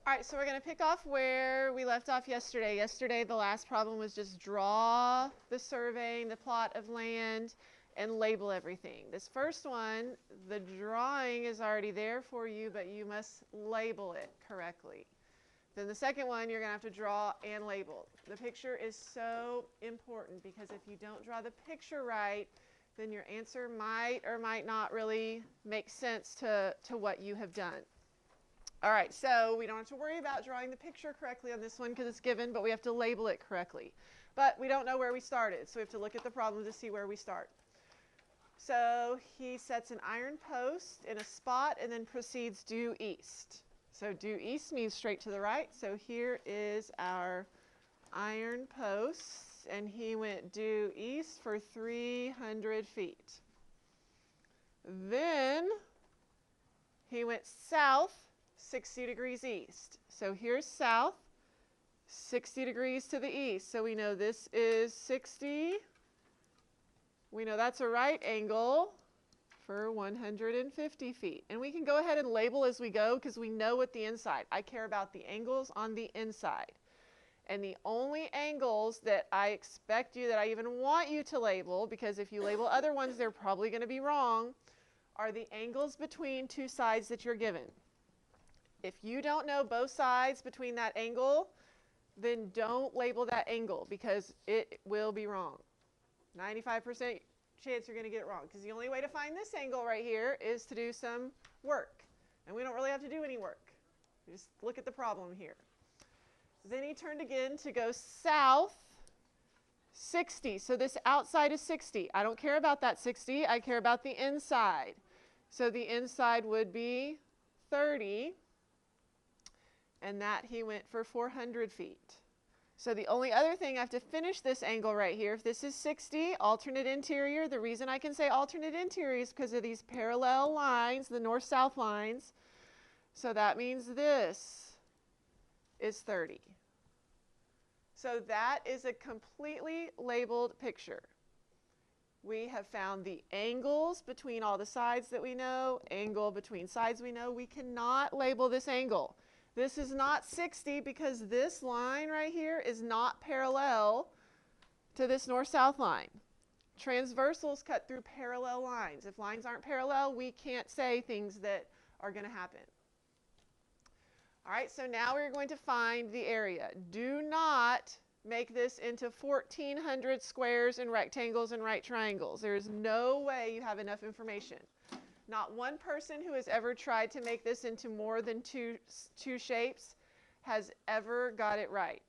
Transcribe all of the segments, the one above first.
All right, so we're going to pick off where we left off yesterday. Yesterday, the last problem was just draw the surveying, the plot of land, and label everything. This first one, the drawing is already there for you, but you must label it correctly. Then the second one, you're going to have to draw and label. The picture is so important because if you don't draw the picture right, then your answer might or might not really make sense to what you have done. All right, so we don't have to worry about drawing the picture correctly on this one because it's given, but we have to label it correctly. But we don't know where we started, so we have to look at the problem to see where we start. So he sets an iron post in a spot and then proceeds due east. So due east means straight to the right. So here is our iron post, and he went due east for 300 feet. Then he went south 60 degrees east. So here's south, 60 degrees to the east. So we know this is 60. We know that's a right angle for 150 feet. And we can go ahead and label as we go because we know what the inside. I care about the angles on the inside. And the only angles that I expect you, that I even want you to label, because if you label other ones, they're probably going to be wrong, are the angles between two sides that you're given. If you don't know both sides between that angle, then don't label that angle because it will be wrong. 95% chance you're going to get it wrong because the only way to find this angle right here is to do some work. And we don't really have to do any work. Just look at the problem here. Then he turned again to go south 60. So this outside is 60. I don't care about that 60. I care about the inside. So the inside would be 30. And that he went for 400 feet. So the only other thing, I have to finish this angle right here. If this is 60, alternate interior, the reason I can say alternate interior is because of these parallel lines, the north-south lines. So that means this is 30. So that is a completely labeled picture. We have found the angles between all the sides that we know, angle between sides we know. We cannot label this angle. This is not 60 because this line right here is not parallel to this north-south line. Transversals cut through parallel lines. If lines aren't parallel, we can't say things that are going to happen. All right, so now we're going to find the area. Do not make this into 1,400 squares and rectangles and right triangles. There is no way you have enough information. Not one person who has ever tried to make this into more than two shapes has ever got it right.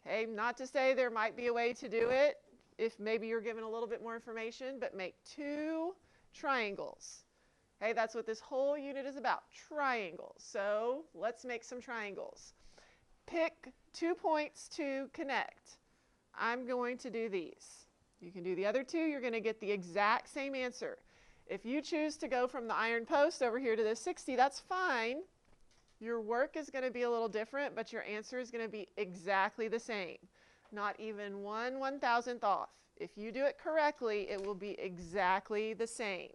Okay, not to say there might be a way to do it if maybe you're given a little bit more information, but make 2 triangles. Okay, that's what this whole unit is about, triangles. So let's make some triangles. Pick 2 points to connect. I'm going to do these. You can do the other 2. You're going to get the exact same answer. If you choose to go from the iron post over here to the 60, that's fine. Your work is going to be a little different, but your answer is going to be exactly the same. Not even 1/1000th off. If you do it correctly, it will be exactly the same.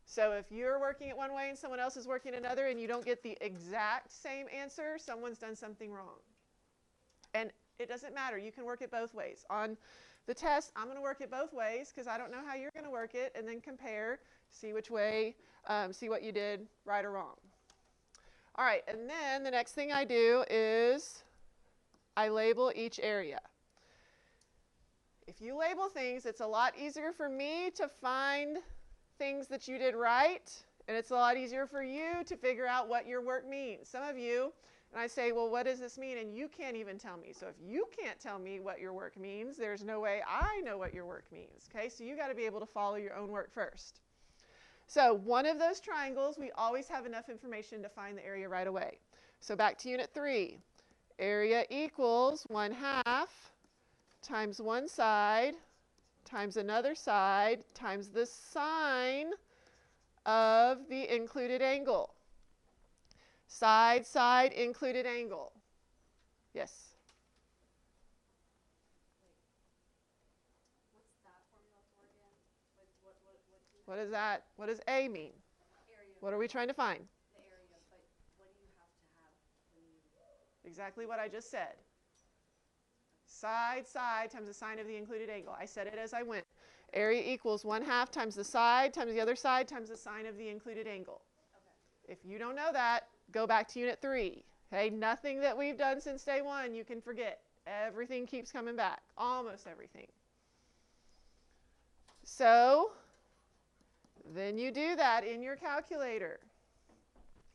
So if you're working it one way and someone else is working another and you don't get the exact same answer, someone's done something wrong. And it doesn't matter. You can work it both ways. On the test, I'm going to work it both ways because I don't know how you're going to work it, and then compare, see which way, see what you did right or wrong. All right, and then the next thing I do is I label each area. If you label things, it's a lot easier for me to find things that you did right, and it's a lot easier for you to figure out what your work means. Some of you, and I say, well, what does this mean? And you can't even tell me. So if you can't tell me what your work means, there's no way I know what your work means. Okay, so you got to be able to follow your own work first. So one of those triangles, we always have enough information to find the area right away. So back to unit 3. Area equals 1/2 times one side times another side times the sine of the included angle. Side, side, included angle. Yes? What's that formula for again? Like What is that? What does A mean? area? What are we trying to find? The area, but what do you have to have when you Exactly what I just said. Side times the sine of the included angle. I said it as I went. Area equals 1/2 times the side times the other side times the sine of the included angle. Okay. If you don't know that, go back to Unit 3. Okay, nothing that we've done since day 1 you can forget. Everything keeps coming back, almost everything. So then you do that in your calculator.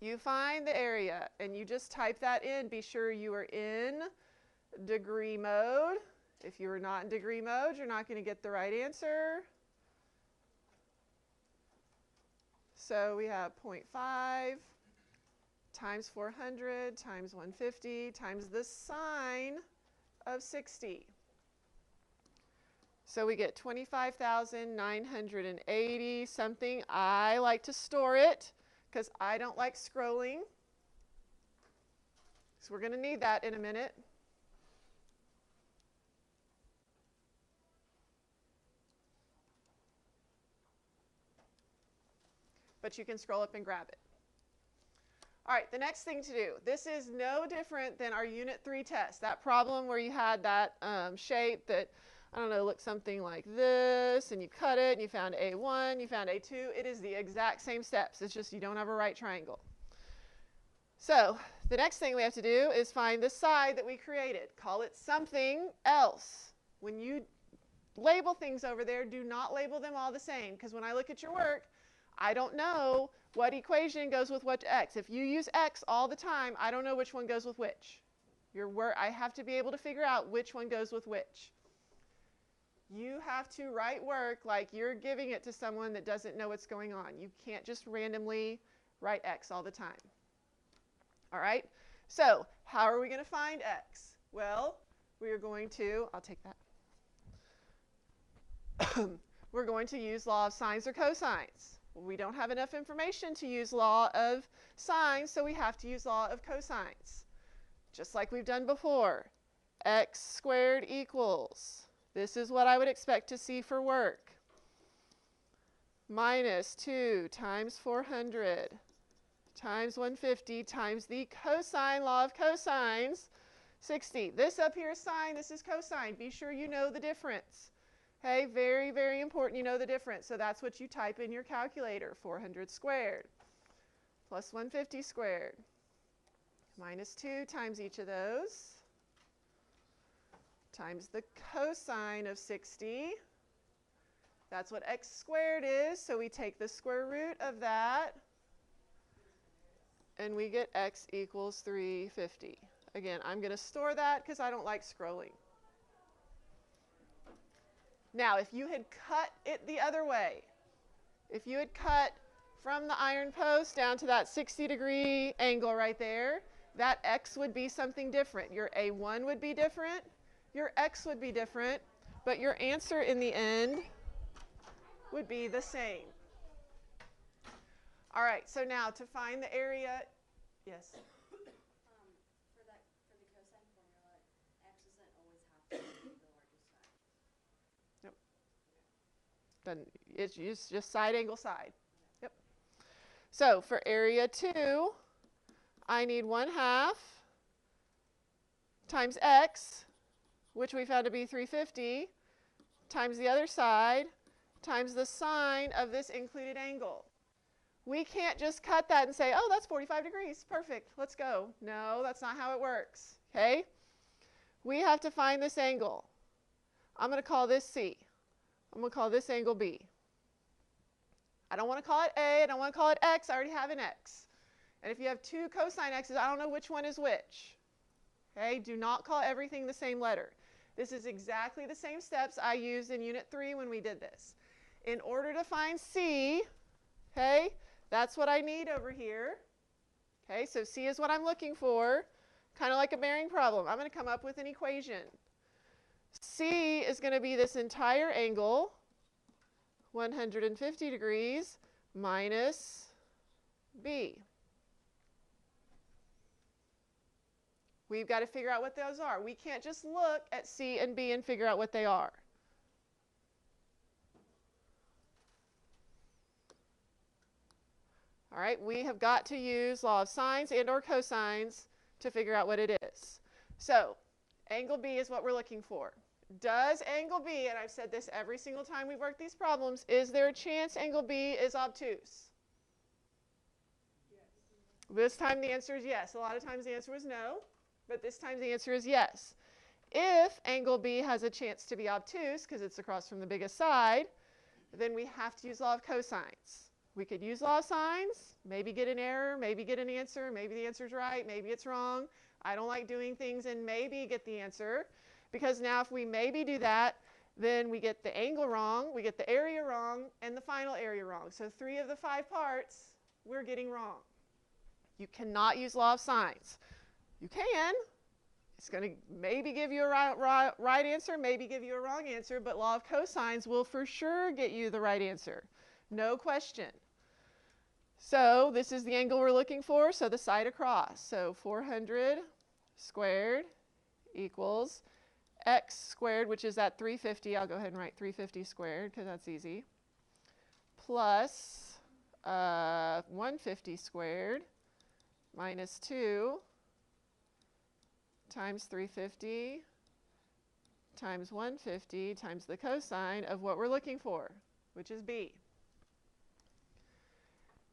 You find the area and you just type that in. Be sure you are in degree mode. If you are not in degree mode, you're not going to get the right answer. So we have 0.5 times 400 times 150 times the sine of 60. So we get 25,980 something. I like to store it because I don't like scrolling. So we're going to need that in a minute. But you can scroll up and grab it. All right, the next thing to do. This is no different than our Unit 3 test. That problem where you had that shape that, I don't know, looked something like this, and you cut it, and you found A1, you found A2. It is the exact same steps. It's just you don't have a right triangle. So the next thing we have to do is find the side that we created. Call it something else. When you label things over there, do not label them all the same, because when I look at your work, I don't know what equation goes with what x. If you use x all the time, I don't know which one goes with which. I have to be able to figure out which one goes with which. You have to write work like you're giving it to someone that doesn't know what's going on. You can't just randomly write x all the time. All right? So how are we going to find x? Well, we are going to, I'll take that. We're going to use law of sines or cosines. We don't have enough information to use law of sines, so we have to use law of cosines. Just like we've done before. X squared equals, this is what I would expect to see for work, minus 2 times 400 times 150 times the cosine law of cosines, 60. This up here is sine, this is cosine. Be sure you know the difference. Okay, very, very important you know the difference. So that's what you type in your calculator. 400 squared plus 150 squared minus 2 times each of those times the cosine of 60. That's what x squared is. So we take the square root of that and we get x equals 350. Again, I'm going to store that because I don't like scrolling. Now, if you had cut it the other way, if you had cut from the iron post down to that 60-degree angle right there, that x would be something different. Your A1 would be different, your x would be different, but your answer in the end would be the same. All right, so now to find the area, yes? For the cosine formula, x doesn't always have to be the largest side. Nope. Then it's just side angle side. Yep. So for area 2, I need 1/2 times x, which we found to be 350, times the other side, times the sine of this included angle. We can't just cut that and say, oh, that's 45 degrees. Perfect. Let's go. No, that's not how it works. Okay? We have to find this angle. I'm going to call this C. I'm going to call this angle B. I don't want to call it A. I don't want to call it X. I already have an X. And if you have 2 cosine X's, I don't know which one is which. Okay? Do not call everything the same letter. This is exactly the same steps I used in Unit 3 when we did this. In order to find C, okay, that's what I need over here. Okay, so C is what I'm looking for, kind of like a bearing problem. I'm going to come up with an equation. C is going to be this entire angle, 150 degrees, minus B. We've got to figure out what those are. We can't just look at C and B and figure out what they are. All right, we have got to use law of sines and or cosines to figure out what it is. So angle B is what we're looking for. Does angle B, and I've said this every single time we've worked these problems, is there a chance angle B is obtuse? Yes. This time the answer is yes. A lot of times the answer was no, but this time the answer is yes. If angle B has a chance to be obtuse, because it's across from the biggest side, then we have to use law of cosines. We could use law of sines, maybe get an error, maybe get an answer, maybe the answer's right, maybe it's wrong. I don't like doing things and maybe get the answer, because now if we maybe do that, then we get the angle wrong, we get the area wrong, and the final area wrong. So 3 of the 5 parts we're getting wrong. You cannot use law of sines. You can. It's going to maybe give you a right answer, maybe give you a wrong answer, but law of cosines will for sure get you the right answer. No question. So this is the angle we're looking for, so the side across. So 400 squared equals x squared, which is that 350. I'll go ahead and write 350 squared because that's easy, plus 150 squared minus 2 times 350 times 150 times the cosine of what we're looking for, which is B.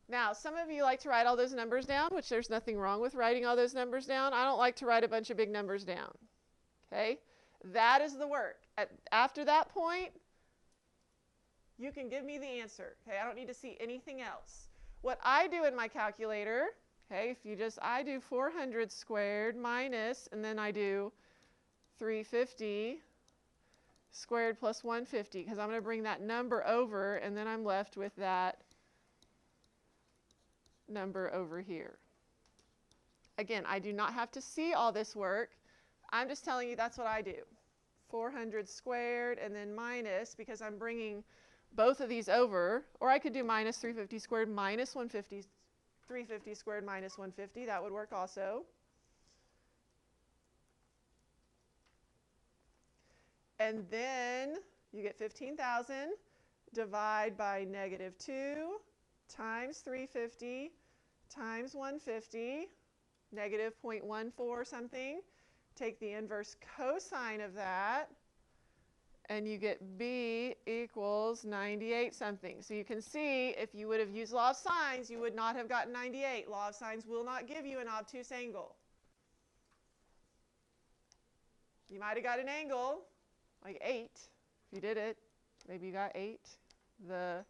Now, some of you like to write all those numbers down, which there's nothing wrong with writing all those numbers down. I don't like to write a bunch of big numbers down. Okay? That is the work. After that point, you can give me the answer. Okay? I don't need to see anything else. What I do in my calculator, okay, if you just, I do 400 squared minus, and then I do 350 squared plus 150, because I'm going to bring that number over, and then I'm left with that number over here. Again, I do not have to see all this work. I'm just telling you that's what I do. 400 squared and then minus, because I'm bringing both of these over, or I could do minus 350 squared minus 150, 350 squared minus 150. That would work also. And then you get 15,000 divide by negative 2 times 350 times 150, negative 0.14 something. Take the inverse cosine of that, and you get B equals 98 something. So you can see if you would have used law of sines, you would not have gotten 98. Law of sines will not give you an obtuse angle. You might have got an angle, like 8, if you did it. Maybe you got 8. The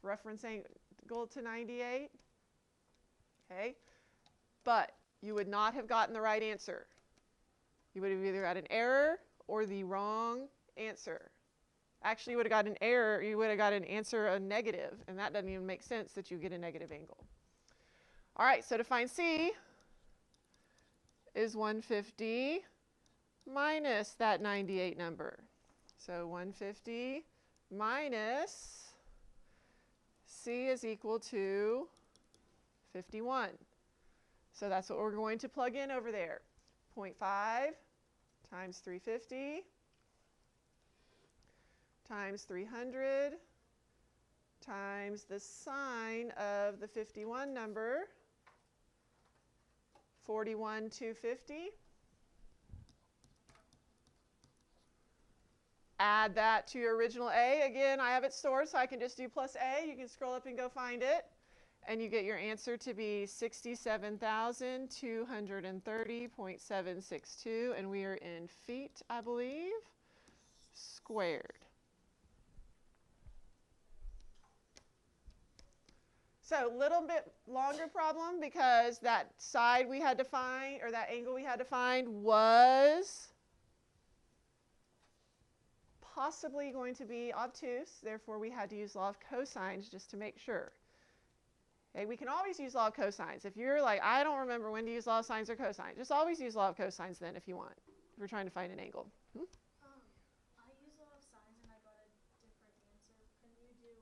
reference angle to 98. Okay? But you would not have gotten the right answer. You would have either got an error or the wrong answer. Actually, you would have got an error, you would have got an answer a negative, and that doesn't even make sense that you get a negative angle. All right, so to find C is 150 minus that 98 number. So 150 minus C is equal to 51. So that's what we're going to plug in over there. 0.5 times 350 times 300 times the sine of the 51 number, 41,250. Add that to your original A. Again, I have it stored, so I can just do plus A. You can scroll up and go find it. And you get your answer to be 67,230.762, and we are in feet, I believe, squared. So a little bit longer problem because that side we had to find, or that angle we had to find, was possibly going to be obtuse. Therefore, we had to use law of cosines just to make sure. Okay, we can always use law of cosines. If you're like, I don't remember when to use law of sines or cosines, just always use law of cosines then if you want, if you're trying to find an angle. I used law of sines and I got a different answer. Can you do,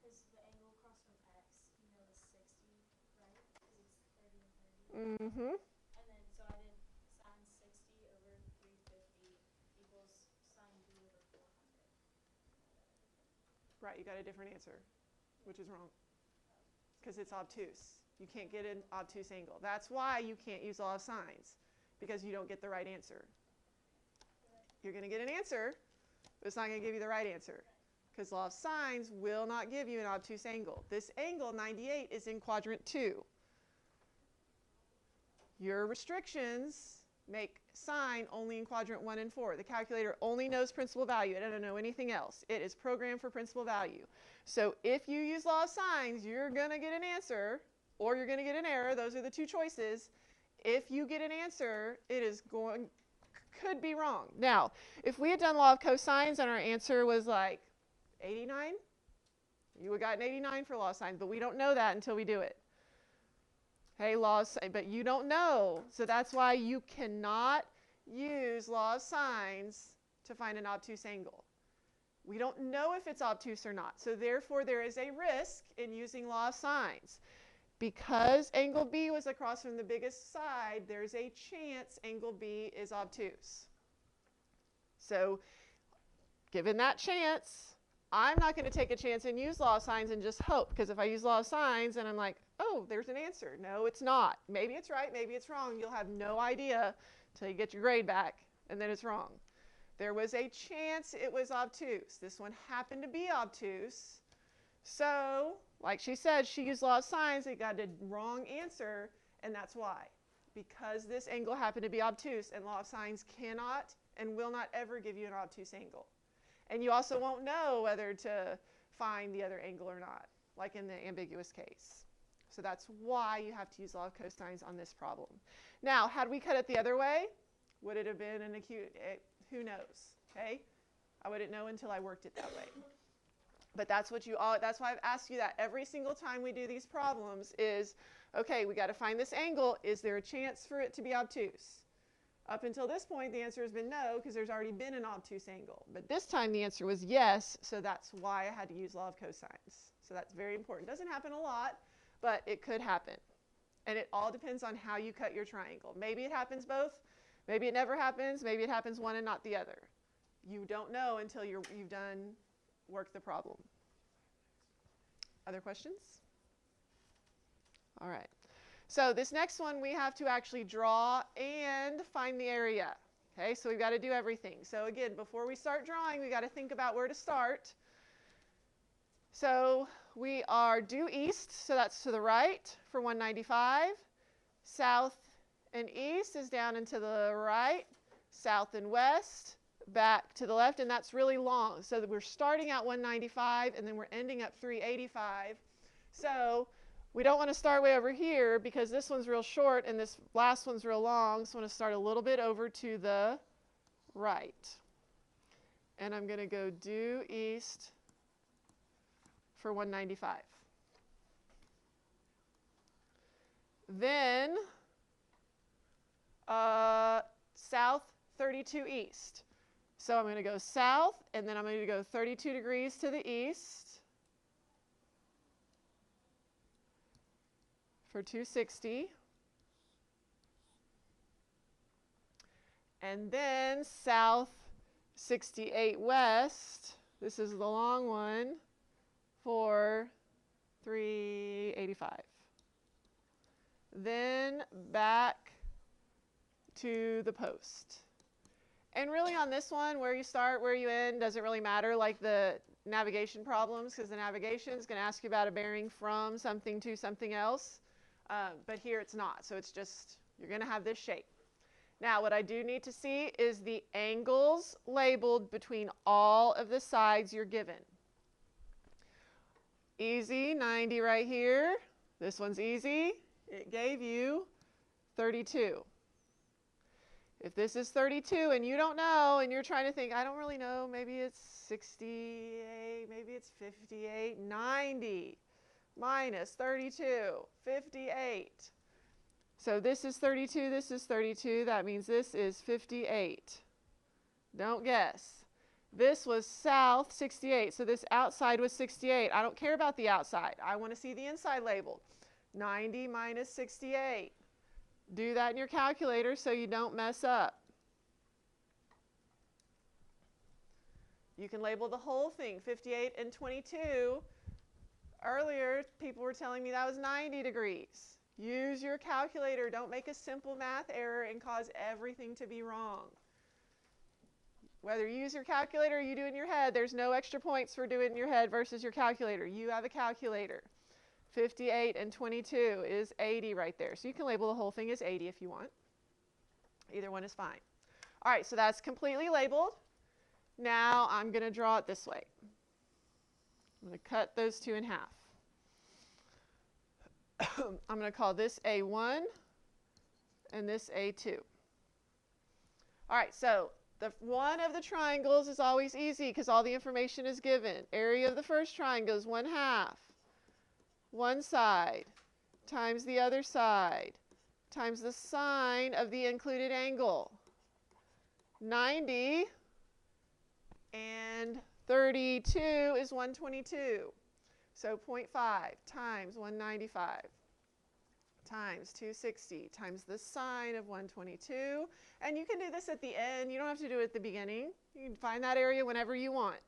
because the angle across from x, you know, is 60, right? Because it's 30 and 30. Mm-hmm. And then, so I did sine 60 over 350 equals sine b over 400. Right, you got a different answer, which is wrong, because it's obtuse. You can't get an obtuse angle. That's why you can't use law of sines, because you don't get the right answer. You're going to get an answer, but it's not going to give you the right answer, because law of sines will not give you an obtuse angle. This angle, 98, is in quadrant 2. Your restrictions make sine only in quadrant 1 and 4. The calculator only knows principal value. It doesn't know anything else. It is programmed for principal value. So if you use law of sines, you're going to get an answer, or you're going to get an error. Those are the two choices. If you get an answer, it is could be wrong. Now, if we had done law of cosines and our answer was like 89, you would have gotten 89 for law of sines, but we don't know that until we do it. Hey, but you don't know. So that's why you cannot use law of sines to find an obtuse angle. We don't know if it's obtuse or not. So therefore, there is a risk in using law of sines. Because angle B was across from the biggest side, there's a chance angle B is obtuse. So given that chance, I'm not going to take a chance and use law of sines and just hope. Because if I use law of sines and I'm like, oh, there's an answer. No, it's not. Maybe it's right, maybe it's wrong. You'll have no idea until you get your grade back, and then it's wrong. There was a chance it was obtuse. This one happened to be obtuse. So, like she said, she used law of sines. It got a wrong answer, and that's why. Because this angle happened to be obtuse, and law of sines cannot and will not ever give you an obtuse angle. And you also won't know whether to find the other angle or not, like in the ambiguous case. So that's why you have to use law of cosines on this problem. Now, had we cut it the other way, would it have been an acute? Who knows? Okay, I wouldn't know until I worked it that way. But that's what that's why I've asked you that every single time we do these problems is, okay, we got to find this angle. Is there a chance for it to be obtuse? Up until this point, the answer has been no, because there's already been an obtuse angle. But this time the answer was yes, so that's why I had to use law of cosines. So that's very important. Doesn't happen a lot, but it could happen. And it all depends on how you cut your triangle. Maybe it happens both. Maybe it never happens. Maybe it happens one and not the other. You don't know until you've worked the problem. Other questions? All right. So this next one, we have to actually draw and find the area. Okay, so we've got to do everything. So again, before we start drawing, we've got to think about where to start. So we are due east, so that's to the right for 195. South and east is down and to the right. South and west, back to the left, and that's really long. So that we're starting at 195, and then we're ending up 385. So we don't want to start way over here because this one's real short and this last one's real long. So I want to start a little bit over to the right. And I'm going to go due east for 195. Then south 32 east. So I'm going to go south, and then I'm going to go 32 degrees to the east for 260. And then south 68 west, this is the long one, for 385. Then back to the post. And really on this one, where you start, where you end, doesn't really matter, like the navigation problems, because the navigation is going to ask you about a bearing from something to something else. But here it's not, so it's just, you're going to have this shape. Now, what I do need to see is the angles labeled between all of the sides you're given. Easy, 90 right here. This one's easy. It gave you 32. If this is 32 and you don't know and you're trying to think, I don't really know, maybe it's 68, maybe it's 58, 90 minus 32, 58. So this is 32, this is 32, that means this is 58. Don't guess. This was south 68, so this outside was 68. I don't care about the outside. I want to see the inside labeled. 90 minus 68. Do that in your calculator so you don't mess up. You can label the whole thing, 58 and 22. Earlier, people were telling me that was 90 degrees. Use your calculator. Don't make a simple math error and cause everything to be wrong. Whether you use your calculator or you do it in your head, there's no extra points for doing it in your head versus your calculator. You have a calculator. 58 and 22 is 80 right there. So you can label the whole thing as 80 if you want. Either one is fine. All right, so that's completely labeled. Now I'm going to draw it this way. I'm going to cut those two in half. I'm going to call this A1 and this A2. All right, so the one of the triangles is always easy because all the information is given. Area of the first triangle is 1/2. One side times the other side times the sine of the included angle. 90 and 32 is 122. So 0.5 times 195 times 260 times the sine of 122. And you can do this at the end. You don't have to do it at the beginning. You can find that area whenever you want.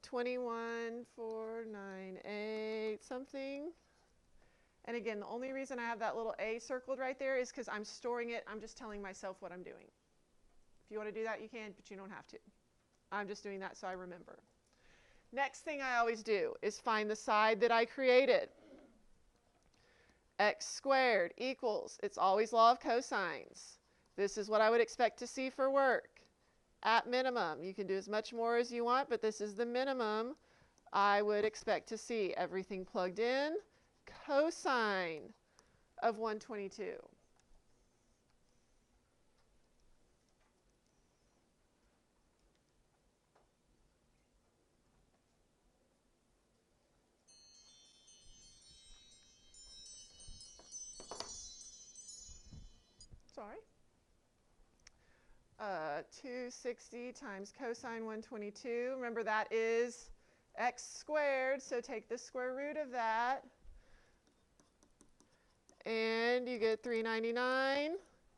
21,498 something. And again, the only reason I have that little A circled right there is because I'm storing it. I'm just telling myself what I'm doing. If you want to do that, you can, but you don't have to. I'm just doing that so I remember. Next thing I always do is find the side that I created. X squared equals, it's always law of cosines. This is what I would expect to see for work. At minimum, you can do as much more as you want, but this is the minimum I would expect to see. Everything plugged in. Cosine of 122. Sorry. 260 times cosine 122. Remember that is x squared, so take the square root of that. And you get 399.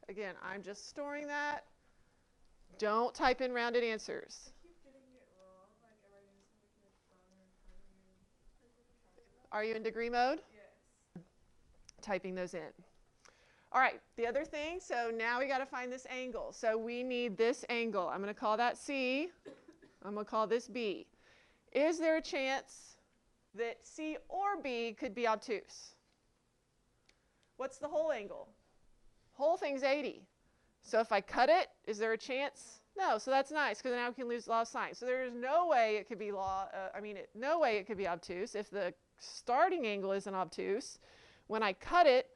Again, I'm just storing that. Don't type in rounded answers. I keep getting it wrong. Like, am I using like the front or Are you in degree mode? Yes. Typing those in. All right, the other thing, so now we got to find this angle. So we need this angle. I'm going to call that C. I'm going to call this B. Is there a chance that C or B could be obtuse? What's the whole angle? Whole thing's 80. So if I cut it, is there a chance? No, so that's nice because now we can lose law of sine. So there is no way it could be no way it could be obtuse. If the starting angle isn't obtuse, when I cut it,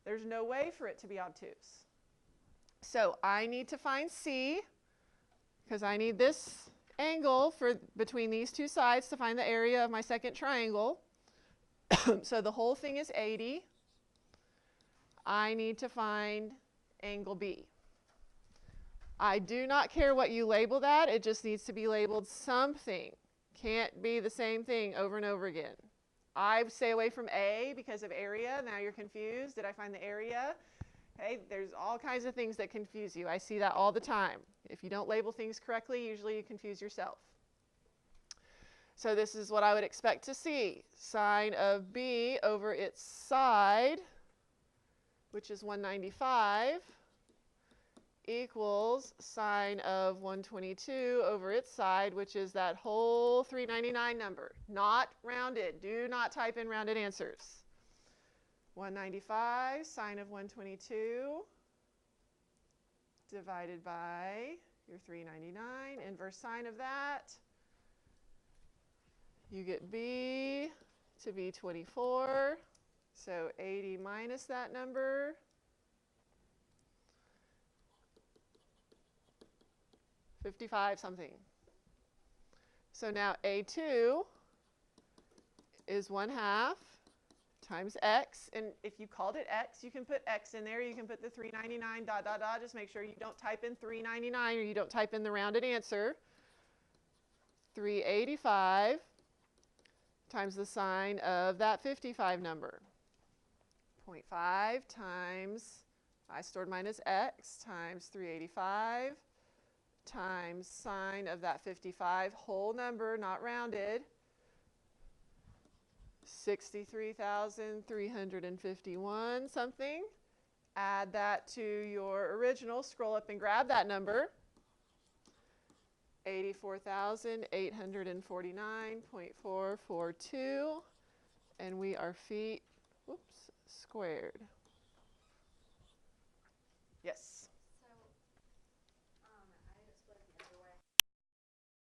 there's no way for it to be obtuse. So I need to find C because I need this angle between these two sides to find the area of my second triangle. So the whole thing is 80. I need to find angle B. I do not care what you label that. It just needs to be labeled something. Can't be the same thing over and over again. I stay away from A because of area. Now you're confused. Did I find the area? Hey, there's all kinds of things that confuse you. I see that all the time. If you don't label things correctly, usually you confuse yourself. So this is what I would expect to see. Sine of B over its side, which is 195, equals sine of 122 over its side, which is that whole 399 number. Not rounded. Do not type in rounded answers. 195 sine of 122 divided by your 399. Inverse sine of that. You get B to be 24. So 80 minus that number. $55 something. So now A2 is 1/2 times x. And if you called it x, you can put x in there. You can put the 399 ... Just make sure you don't type in 399 or you don't type in the rounded answer. 385 times the sine of that 55 number. 0.5 times, I stored minus x, times 385 times sine of that 55, whole number, not rounded, 63,351 something. Add that to your original, scroll up and grab that number. 84,849.442, and we are feet, whoops, squared.